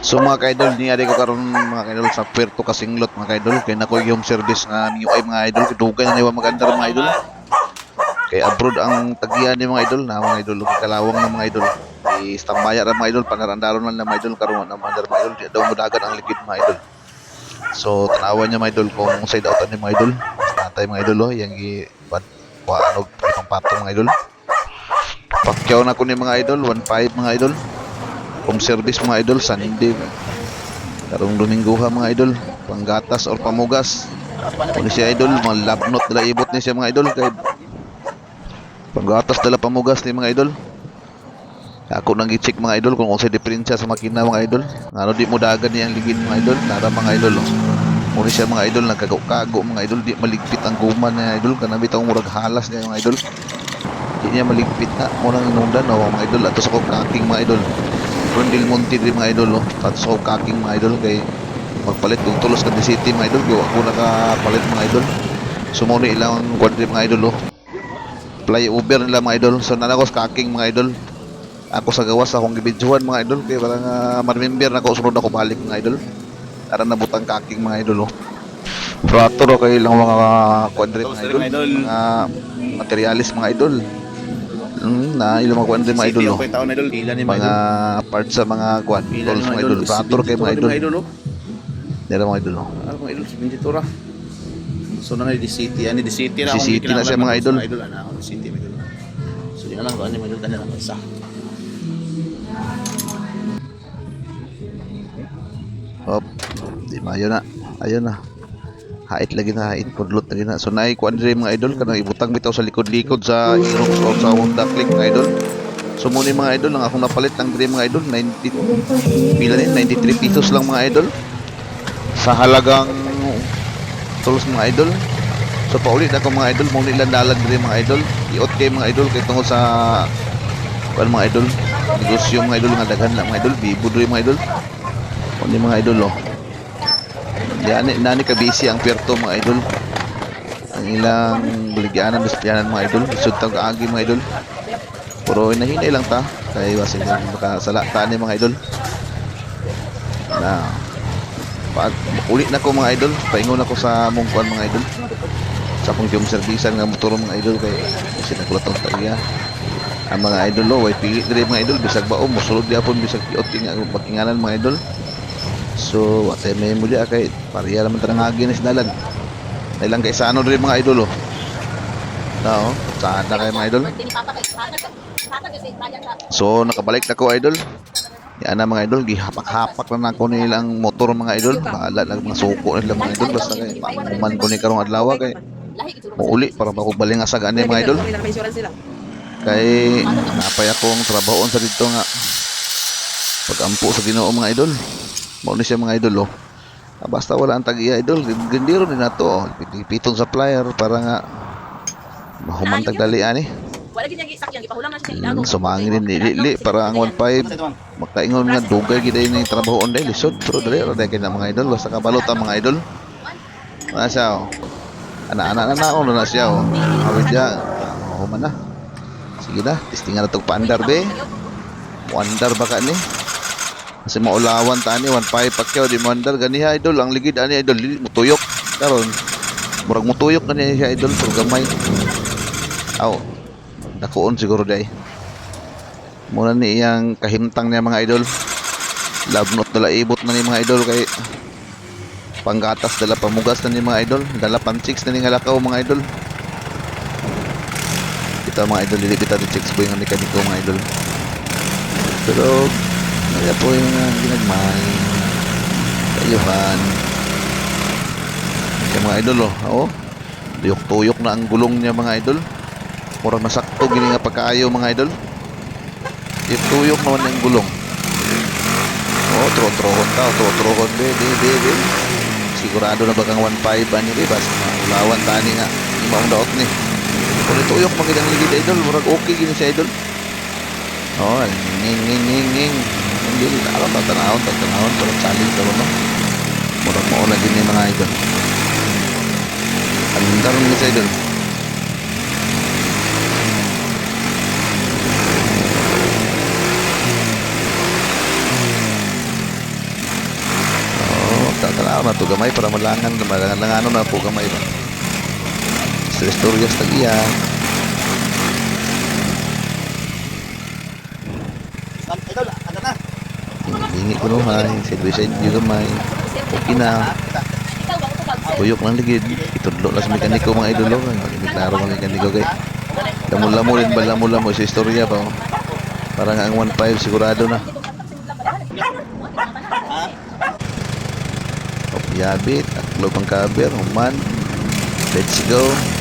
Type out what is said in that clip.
So mga ka-idol, niyari ko karon mga ka-idol sa Puerto Kasinglot mga ka-idol. Kaya nako yung service nga ni UI mga idol. Dugay na niwa magandar mga idol. Kay abroad ang tagiyan ni mga idol na mga idol. Kalawang na mga idol. I-stambaya ra mga idol. Panarandaron lang na mga idol. Karoon na mga idol. Di daw mudagan ang likid mga idol. So tanawan niya mga idol kung side out ni mga idol. Natay mga idol yung ano pang patong mga idol. Pakyaw na ko ni mga idol. 1.5 mga idol. Home service mga idol. Sunday. Karong Domingo ha mga idol. Panggatas or pamugas. Kung siya idol. Mga labnot dala ibot ni siya mga idol. Kay panggatas dala pamugas ni mga idol. Ako nang i-check mga idol kung sa diferensya sa makina mga idol. Ano di mo dagan niya ang ligid mga idol. Nara mga idol. Muna siya mga idol nagkagaw-kago mga idol. Di maligpit ang guma niya idol. Kanabit ang murag halas niya mga idol. Di niya maligpit na. Munang inungdan mga idol. Ato sa kong kaking mga idol. Rondil Monte rin mga idol. Ato sa kong kaking mga idol. Kay magpalit kung tulos ka di city mga idol. Kaya ako nakapalit mga idol. Sumuni ilang kwadri mga idol. Flyover nila mga idol. So nanakos kaking mga idol. Ako sa gawas akong gibidjuhan mga idol kaya parang maremember na ako sunod ako balik mga idol. Para nabutang kaking mga idol Operator o kayo lang mga kwadre mga idol. Mga materialis mga idol. Na ilang mga kwadre mga idol mga parts sa mga kwan tools mga idol. Operator kayo mga idol. Dira mga idol Ano mga idol, 22 ra. So na di city, ani di city na Si city na siya mga idol. Ana ako city mga idol. So di na lang ano mga idol kanila isa. Hop, di mayo na. Ayun na. Hait lagi na, hait pudlot lagi na. So naay kuandre mga idol kanang ibutang bitaw sa likod-likod sa Aerox o sa Honda Click mga idol. So muna mga idol ang akong napalit ng dream mga idol 90 pila din 93 pesos lang mga idol. Sa halagang tulos mga idol. So paulit ako mga idol, mo nilang dalag dream mga idol. Iot kay mga idol kay tungod sa mga idol. Negosyo mga idol nga daghan na mga idol, bibo dream mga idol. Kundi mga idol Yan nani ka busy ang Puerto mga idol. Ang ilang buligyanan bisyanan mga idol. Isud tang kaagi mga idol. Pero inahinay lang ta kay wasin makasala ta ni mga idol. Na pag ulit na ko mga idol, paingon ako sa mungkuan mga idol. Sa akong yung servisan nga motor mga idol kay kasi nagulatong tagya. Ang mga idol way pili dire mga idol bisag baom mosulod gyapon bisag iot nga makingalan mga idol. So, atay may muli kay pariya naman tanang agi na sinalan. Ilang kay sa ano rin mga idol No, saan na kayo mga idol? So, nakabalik na ko idol. Yan na mga idol, gihapak-hapak na nako nilang motor mga idol. Bahala lang mga suko nila mga idol. Basta kay paikuman ko ni karong adlaw kay muuli para makubaling asagaan ni mga idol. Kay napay akong trabahon sa dito nga pagampo sa Ginoo mga idol. Mao ni siya mga idol basta wala ang tag-iya idol gandiro din nato pitong supplier para nga mahumang tagdali ani wala gid sakyan gipahulam na siya sumangin din dili para ang 1.5 makaingon nga dugay gid ni trabahoon dai lisod pero dali ra kay na mga idol basta kabalot ang mga idol ana siya ana-ana na na siya awid dia human na sige na testingan na tong paandar be muandar baka ni kasi maulawan tani 1.5 pakyaw di mandar ganiha idol ang ligid ani idol mutuyok karon murag mutuyok kani siya idol pero gamay dakuon siguro day muna ni iyang kahimtang niya mga idol labnot dala ibot na ni mga idol kay panggatas dala pamugas na ni mga idol dala panchiks na ni nga lakaw mga idol kita mga idol dili kita di chicks boy nga ni kaniko mga idol pero kaya po yung ginagmay kayuhan kaya mga idol tuyok-tuyok na ang gulong niya mga idol murang nasakto gini nga pagkaayo mga idol tuyok naman yung gulong tro-trohon ka tro-trohon be sigurado na bagang 1.5 ani be basta ulawan tani nga imong daot ni kung tuyok magidang ligid idol murag okay gini si idol ning hindi alam tatanahon pero challenge daw murag mo na gini mga idol andar ni sa idol Tao na to gamay para malangan na po gamay ba. Sa istorya sa iya. Idol, ano na? Hingi ko no hay, silbi sa inyo gamay. Okay na. Ikaw ba ito Buyok lang ligid. Itudlo lang sa mekaniko mga idol. Hindi klaro mga mekaniko kay. Lamo-lamo rin ba lamo-lamo sa istorya ba. Para nga ang 1.5 sigurado na. Yabit, aklog ang cover, human. Let's go.